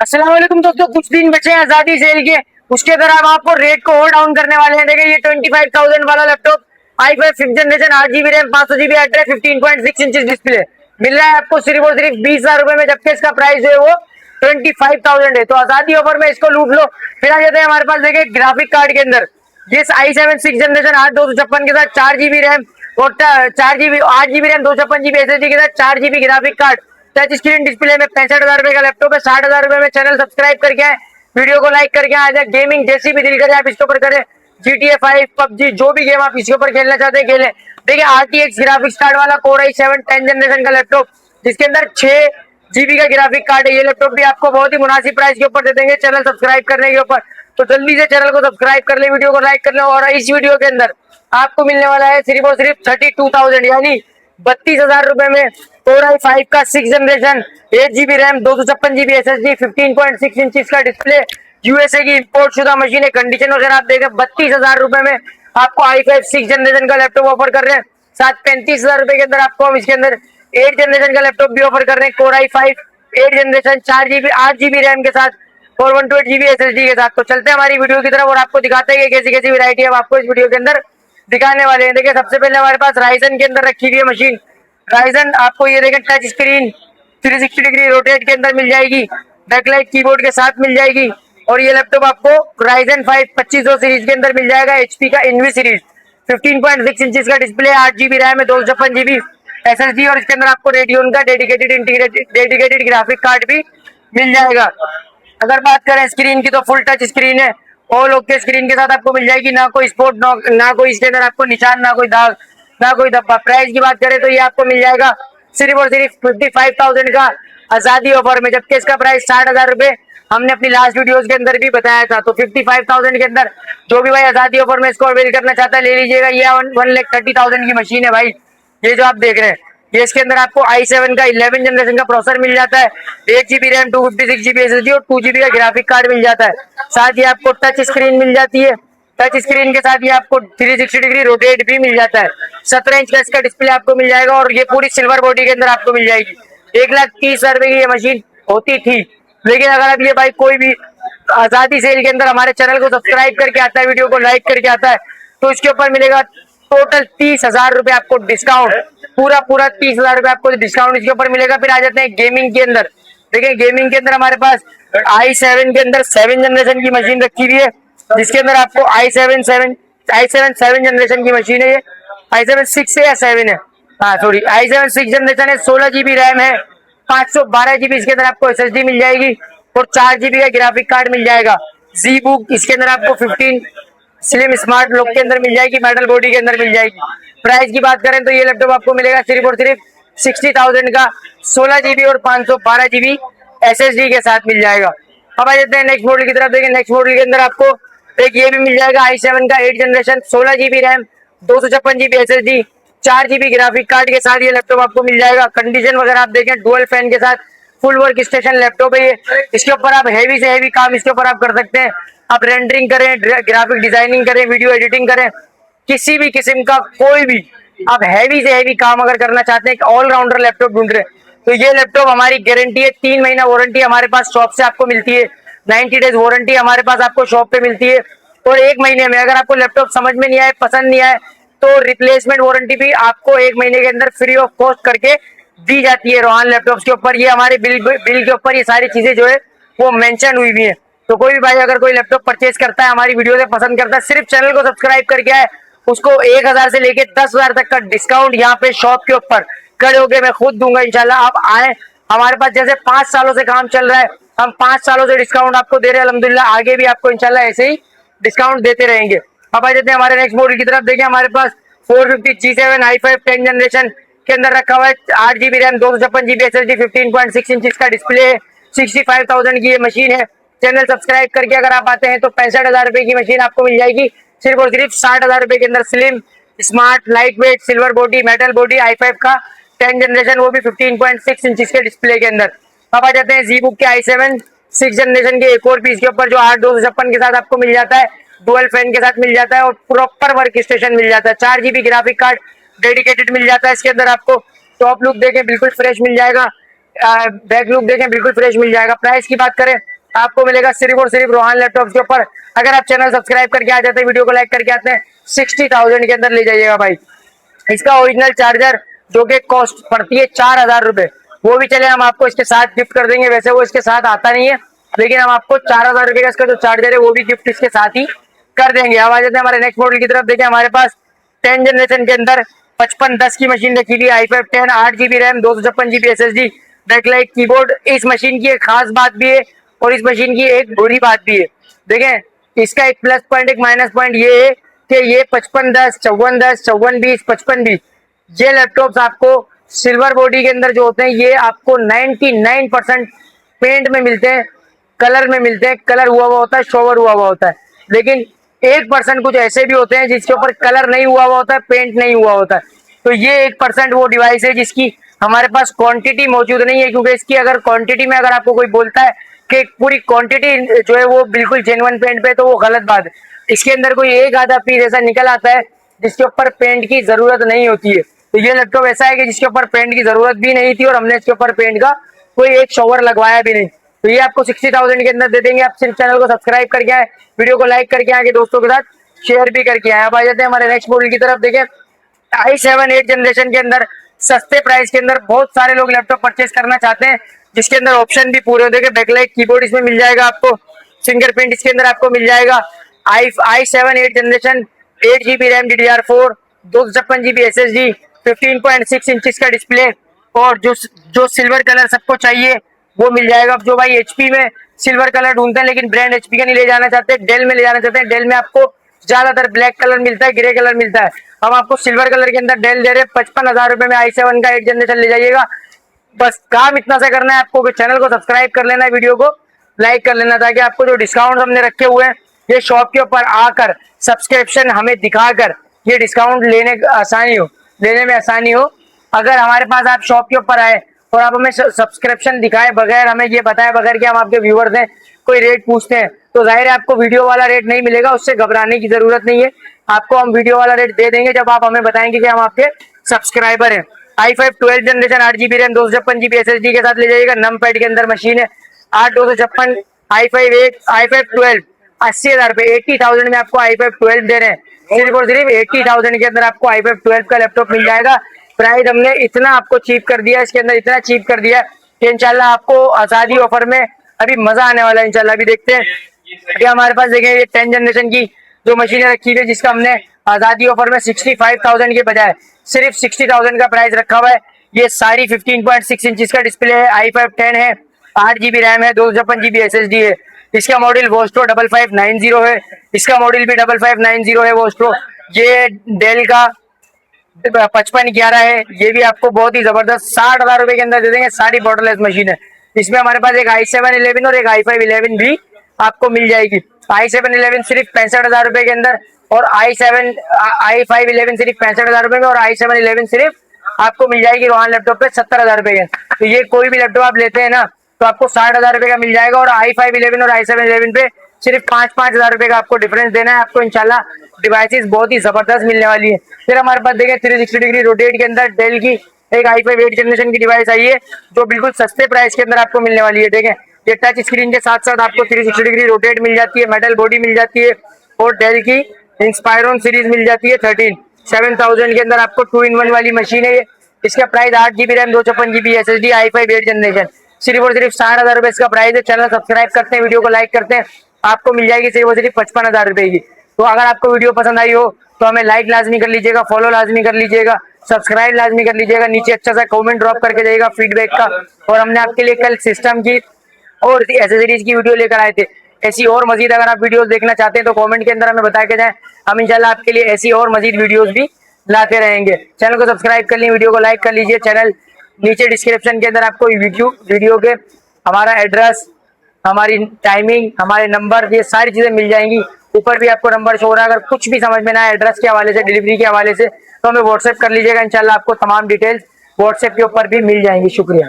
अस्सलाम वालेकुम दोस्तों, कुछ दिन बचे हैं आजादी सेल के। उसके अंदर हम आपको रेट को और डाउन करने वाले हैं। देखिए ये 25,000 वाला laptop i5 5th generation 8 GB RAM 500 GB hard drive 15.6 inch display मिल रहा है आपको सिर्फ और सिर्फ 20,000 रुपए में, जबकि इसका प्राइस जो है वो 25,000 है। तो आजादी ऑफर में इसको लूट लो। फिर आ जाते हैं हमारे पास देखिए ग्राफिक कार्ड के अंदर जिस i7 6th जनरेशन 8 256 के साथ 4 GB रैम और 4 GB 8 GB रैम 256 GB SSD के साथ 4 GB graphic card touch screen display में 65,000 रुपए का लैपटॉप है। 60,000 रुपए में चैनल सब्सक्राइब करके आए, वीडियो को लाइक करके आ जाए। गेमिंग जैसी भी दिल करे आप इसके ऊपर करें, GTA 5 PUBG जो भी गेम आप इसके ऊपर खेलना चाहते हैं खेलें। देखिए RTX ग्राफिक्स कार्ड वाला Core i7 10th जनरेशन का लैपटॉप जिसके अंदर 6 GB का ग्राफिक कार्ड है। ये लैपटॉप भी आपको बहुत ही मुनासिब प्राइस के ऊपर दे देंगे चैनल सब्सक्राइब करने के ऊपर। तो जल्दी से चैनल को सब्सक्राइब कर ले, वीडियो को लाइक कर ले। और इस वीडियो के अंदर आपको मिलने वाला है सिर्फ और सिर्फ 32,000 यानी 32,000 रुपए में Core i5 का 6th जनरेशन 8 GB रैम 256 GB SSD 15.6 इंच का डिस्प्ले USA की इंपोर्ट शुदा मशीन है। कंडीशन वगैरह आप देखें 32,000 रुपए में आपको i5 6th जनरेशन का लैपटॉप ऑफर कर रहे हैं। साथ 35,000 रुपए के अंदर आपको हम इसके अंदर 8th जनरेशन का लैपटॉप भी ऑफर कर रहे हैं। Core i5 8th generation 4 GB 8 GB RAM के साथ और 128 GB SSD के साथ। तो चलते हैं हमारी वीडियो की तरफ और आपको दिखाते हैं कि कैसी कैसी वैरायटी हम आपको इस वीडियो के अंदर दिखाने वाले हैं। देखिए सबसे पहले हमारे पास राइजन के अंदर रखी हुई है मशीन। राइजन आपको ये देखें टच स्क्रीन 360 डिग्री रोटेट के अंदर मिल जाएगी, बैकलाइट कीबोर्ड के साथ मिल जाएगी। और ये लैपटॉप आपको राइजन 5 2500 सीरीज के अंदर मिल जाएगा। HP का इनवी सीरीज 15.6 इंच का डिस्प्ले 8 GB रैम है 256 GB SSD और इसके अंदर आपको रेडियन का डेडिकेटेड ग्राफिक कार्ड भी मिल जाएगा। अगर बात करें स्क्रीन की तो फुल टच स्क्रीन है, ऑल ओके स्क्रीन के साथ आपको मिल जाएगी। ना कोई स्पॉट ना कोई इसके अंदर आपको निशान, ना कोई दाग, ना कोई धब्बा। प्राइस की बात करें तो ये आपको मिल जाएगा सिर्फ और सिर्फ 55,000 का आजादी ऑफर में, जबकि इसका प्राइस 60,000 रुपए हमने अपनी लास्ट वीडियोस के अंदर भी बताया था। तो 55,000 के अंदर जो भी भाई आजादी ऑफर में इसको अवेल करना चाहता है ले लीजिएगा। ये 1,30,000 की मशीन है भाई, ये जो आप देख रहे हैं। ये इसके अंदर आपको i7 का 11 जनरेशन का प्रोसेसर मिल जाता है, 8 GB रैम 256 GB SSD और 2 GB का ग्राफिक कार्ड मिल जाता है। साथ ही आपको टच स्क्रीन मिल जाती है, टच स्क्रीन के साथ ही आपको 360 डिग्री रोटेट भी मिल जाता है। 17 इंच का इसका डिस्प्ले आपको मिल जाएगा और ये पूरी सिल्वर बॉडी के अंदर आपको मिल जाएगी। 1,30,000 रुपए की ये मशीन होती थी, लेकिन अगर आप ये भाई कोई भी आजादी सेल के अंदर हमारे चैनल को सब्सक्राइब करके आता है, वीडियो को लाइक करके आता है, तो इसके ऊपर मिलेगा टोटल 30,000 रुपए आपको डिस्काउंट। पूरा 30,000 रुपए आपको डिस्काउंट इसके ऊपर मिलेगा। फिर आ जाते हैं गेमिंग के अंदर। देखिए गेमिंग के अंदर हमारे पास i7 के अंदर 7 जनरेशन की मशीन रखी हुई है, जिसके अंदर आपको i7 7 जनरेशन की मशीन है। ये i7 6 है या 7 है, हाँ सॉरी i7 6 जनरेशन है। 16 GB रैम है, 512 GB इसके अंदर आपको SSD मिल जाएगी और 4 GB का ग्राफिक कार्ड मिल जाएगा। जी बुक इसके अंदर आपको 15 स्लिम स्मार्ट लुक के अंदर मिल जाएगी, मेटल बॉडी के अंदर मिल जाएगी। प्राइस की बात करें तो ये लैपटॉप आपको मिलेगा सिर्फ और सिर्फ 60,000 का 16 GB और 512 GB SSD के साथ मिल जाएगा। अब आ जाते हैं नेक्स्ट मॉडल की तरफ। देखिए नेक्स्ट मॉडल के अंदर आपको एक ये भी मिल जाएगा i7 का 8 जनरेशन 16 GB रैम 256 GB SSD 4 GB graphic card के साथ ये लैपटॉप आपको मिल जाएगा। कंडीशन वगैरह आप देखें डुअल फैन के साथ फुल वर्क स्टेशन लैपटॉप है ये। इसके ऊपर आप हैवी से हैवी काम इसके ऊपर आप कर सकते हैं। आप रेंडरिंग करें, ग्राफिक डिजाइनिंग करें, वीडियो एडिटिंग करें, किसी भी किस्म का कोई भी आप हैवी से हैवी काम अगर करना चाहते हैं, एक ऑलराउंडर लैपटॉप ढूंढ रहे हैं, तो ये लैपटॉप हमारी गारंटी है। 3 महीना वारंटी हमारे पास शॉप से आपको मिलती है, 90 डेज वारंटी हमारे पास आपको शॉप पे मिलती है। और 1 महीने में अगर आपको लैपटॉप समझ में नहीं आए, पसंद नहीं आए, तो रिप्लेसमेंट वारंटी भी आपको 1 महीने के अंदर फ्री ऑफ कॉस्ट करके दी जाती है रोहान लैपटॉप्स के ऊपर। ये हमारे बिल के ऊपर ये सारी चीजें जो है वो मेंशन हुई हुई है। तो कोई भी भाई अगर कोई लैपटॉप परचेज करता है, हमारी वीडियो से पसंद करता है, सिर्फ चैनल को सब्सक्राइब करके आए, उसको 1,000 से लेके 10,000 तक का डिस्काउंट यहाँ पे शॉप के ऊपर खड़े होके मैं खुद दूंगा इंशाल्लाह। आप आए, हमारे पास जैसे 5 सालों से काम चल रहा है, हम 5 सालों से डिस्काउंट आपको दे रहे हैं अल्हम्दुलिल्लाह, आगे भी आपको इंशाल्लाह ऐसे ही डिस्काउंट देते रहेंगे। अब आ जाते हैं हमारे नेक्स्ट मॉडल की तरफ। देखिए हमारे पास 450 G7 i5 10 जनरेशन के अंदर रखा हुआ है 8 GB रैम 256 GB SSD 15.6 इंच का डिस्प्ले है। 65,000 की ये मशीन है। चैनल सब्सक्राइब करके अगर आप आते हैं तो 65,000 रुपए की मशीन आपको मिल जाएगी सिर्फ और सिर्फ 60,000 रुपए के अंदर। Slim smart light weight silver body metal body i5 का 10 जनरेशन, वो भी 15.6 इंच के डिस्प्ले के अंदर। अब आ जाते हैं जी बुक के i7 6 जनरेशन के एक और पीस के ऊपर जो 8 256 के साथ आपको मिल जाता है, डुअल फैन के साथ मिल जाता है और प्रॉपर वर्क स्टेशन मिल जाता है। 4 GB ग्राफिक कार्ड डेडिकेटेड मिल जाता है इसके अंदर। आपको टॉप लुक देखें बिल्कुल फ्रेश मिल जाएगा, बैक लुक देखें बिल्कुल फ्रेश मिल जाएगा। प्राइस की बात करें आपको मिलेगा सिर्फ और सिर्फ रोहान लैपटॉप के ऊपर। अगर आप चैनल सब्सक्राइब करके आ जाते हैं, वीडियो को लाइक करके आते हैं, 60,000 के अंदर ले जाइएगा भाई। इसका ओरिजिनल चार्जर जो कि कॉस्ट पड़ती है 4,000 रुपए, वो भी चले हम आपको इसके साथ गिफ्ट कर देंगे। वैसे वो इसके साथ आता नहीं है, लेकिन हम आपको 4,000 रुपए का इसका जो चार्जर है वो भी गिफ्ट इसके साथ ही कर देंगे। अब आ जाते हैं हमारे नेक्स्ट मॉडल की तरफ। देखिए हमारे पास 10 जनरेशन के अंदर 5510 की मशीन रखी हुई है, i5 10, 8 GB रैम, 256 GB SSD, बैकलाइट कीबोर्ड। इस मशीन की एक खास बात भी है और इस मशीन की एक बुरी बात भी है। देखें, इसका एक प्लस पॉइंट एक माइनस पॉइंट ये है कि ये 5510, 5410, 5420, 5520 ये लैपटॉप्स आपको सिल्वर बॉडी के अंदर जो होते हैं ये आपको 99% पेंट में मिलते हैं, कलर में मिलते हैं। कलर हुआ हुआ होता है, शोवर हुआ हुआ होता है, लेकिन 1% कुछ ऐसे भी होते हैं जिसके ऊपर कलर नहीं हुआ हुआ होता है, पेंट नहीं हुआ होता है। तो ये 1% वो डिवाइस है जिसकी हमारे पास क्वांटिटी मौजूद नहीं है, क्योंकि इसकी अगर क्वांटिटी में अगर आपको कोई बोलता है कि पूरी क्वांटिटी जो है वो बिल्कुल जेन्युइन पेंट पे, तो वो गलत बात है। इसके अंदर कोई एक आधा पीस ऐसा निकल आता है जिसके ऊपर पेंट की जरूरत नहीं होती है। तो ये लैपटॉप ऐसा है कि जिसके ऊपर पेंट की जरूरत भी नहीं थी और हमने इसके ऊपर पेंट का कोई एक शॉवर लगवाया भी नहीं। तो ये आपको 60,000 के अंदर दे देंगे। आप सिर्फ चैनल को सब्सक्राइब करके आए, वीडियो को लाइक करके आए, दोस्तों के साथ शेयर भी करके आए। अब आ जाते हैं हमारे नेक्स्ट मॉडल की तरफ। देखें, i7 8 जनरेशन के अंदर सस्ते प्राइस के अंदर बहुत सारे लोग लैपटॉप परचेस करना चाहते हैं, जिसके अंदर ऑप्शन भी पूरे होते हैं। बैकलाइट कीबोर्ड इसमें मिल जाएगा आपको, फिंगरप्रिंट इसके अंदर आपको मिल जाएगा। i7 8 generation, 8 GB RAM, DDR4, 256 GB SSD, 15.6 inch का डिस्प्ले, और जो सिल्वर कलर सबको चाहिए वो मिल जाएगा। जो भाई HP में सिल्वर कलर ढूंढते हैं लेकिन ब्रांड HP का नहीं ले जाना चाहते, डेल में ले जाना चाहते हैं, डेल में आपको ज्यादातर ब्लैक कलर मिलता है, ग्रे कलर मिलता है। हम आपको सिल्वर कलर के अंदर डेल दे रहे हैं 55,000 रुपए में। i7 का 8 जनरेशन ले जाइएगा। बस काम इतना सा करना है आपको कि चैनल को सब्सक्राइब कर लेना है, वीडियो को लाइक कर लेना, ताकि आपको जो डिस्काउंट हमने रखे हुए हैं ये शॉप के ऊपर आकर सब्सक्रिप्शन हमें दिखाकर ये डिस्काउंट लेने में आसानी हो। अगर हमारे पास आप शॉप के ऊपर आए और आप हमें सब्सक्रिप्शन दिखाए बगैर, हमें ये बताए बगैर कि हम आपके व्यूअर्स हैं, कोई रेट पूछते हैं, तो जाहिर है आपको वीडियो वाला रेट नहीं मिलेगा। उससे घबराने की जरूरत नहीं है, आपको हम वीडियो वाला रेट दे देंगे जब आप हमें बताएंगे कि हम आपके सब्सक्राइबर हैं। i5 12 जनरेशन, 8 GB रैम, 256 GB SSD के साथ ले जाइएगा। नम पैड के अंदर मशीन है, 8/256, i5 12 80,000 रुपए, 80,000 में आपको i5 12 दे रहे हैं। सिर्फ और सिर्फ 80,000 के अंदर आपको i5 12 का लैपटॉप मिल जाएगा। प्राइस हमने इतना आपको चीप कर दिया, इसके अंदर इतना चीप कर दिया कि इंशाल्लाह आपको आजादी ऑफर में अभी मजा आने वाला है इंशाल्लाह। अभी देखते हैं, अभी हमारे पास देखें ये 10 जनरेशन की जो मशीनें रखी हुई है, जिसका हमने आजादी ऑफर में 65,000 के बजाय सिर्फ 60,000 का प्राइस रखा हुआ है। ये सारी 15.6 इंच का डिस्प्ले है, i5 10 है, 8 GB रैम है, 256 GB SSD है। इसका मॉडल वोस्ट्रो 5590 है, इसका मॉडल भी 5590 है वोस्ट्रो। ये डेल का 5511 है, ये भी आपको बहुत ही जबरदस्त 60,000 रुपए के अंदर दे देंगे। सारी बॉर्डरलेस मशीन है। इसमें हमारे पास एक i7 11 और एक i5 11 भी आपको मिल जाएगी। i7 11 सिर्फ 65,000 रुपए के अंदर, और i5 11 सिर्फ 65,000 रुपए में, और i7 11 सिर्फ आपको मिल जाएगी रोहान लैपटॉप पे 70,000 रुपए के। तो ये कोई भी लैपटॉप आप लेते हैं ना, तो आपको 60,000 रुपए का मिल जाएगा, और i5 11 और i7 11 पे सिर्फ 5,000 रुपए का आपको डिफरेंस देना है। आपको इंशाल्लाह डिवाइसेस बहुत ही जबरदस्त मिलने वाली है। फिर हमारे पास देखें 360 डिग्री रोटेट के अंदर डेल की एक i5 8 जनरेशन की डिवाइस आई है, जो बिल्कुल सस्ते प्राइस के अंदर आपको मिलने वाली है। देखें, ये टच स्क्रीन के साथ साथ आपको 360 डिग्री रोटेट मिल जाती है, मेटल बॉडी मिल जाती है, और डेल की इंस्पायरन सीरीज मिल जाती है 13 7,000 के अंदर आपको 2-in-1 वाली मशीन है। इसका प्राइस 8 GB रैम, 256 GB SSD, i5 8 जनरेशन, सिर्फ और सिर्फ 60,000 रुपए इसका प्राइस है। चैनल सब्सक्राइब करते हैं, वीडियो को लाइक करते हैं, आपको मिल जाएगी सिर्फ और सिर्फ 55,000 रुपए की। तो अगर आपको वीडियो पसंद आई हो तो हमें लाइक लाजमी कर लीजिएगा, फॉलो लाजमी कर लीजिएगा, सब्सक्राइब लाजमी कर लीजिएगा, नीचे अच्छा सा कमेंट ड्रॉप करके जाइएगा फीडबैक का। और हमने आपके लिए कल सिस्टम की और एसेसरीज की वीडियो लेकर आए थे। ऐसी और मजीद अगर आप वीडियोस देखना चाहते हैं तो कमेंट के अंदर हमें बता के जाएं, हम इंशाल्लाह आपके लिए ऐसी और मजीद वीडियोस भी लाते रहेंगे। चैनल को सब्सक्राइब कर लीजिए, वीडियो को लाइक कर लीजिए। चैनल नीचे डिस्क्रिप्शन के अंदर आपको वीडियो के हमारा एड्रेस, हमारी टाइमिंग, हमारे नंबर, ये सारी चीजें मिल जाएंगी। ऊपर भी आपको नंबर शो हो रहा है। अगर कुछ भी समझ में ना आए एड्रेस के हवाले से, डिलीवरी के हवाले से, तो हमें व्हाट्सएप कर लीजिएगा, इंशाल्लाह आपको तमाम डिटेल्स व्हाट्सएप के ऊपर भी मिल जाएंगी। शुक्रिया।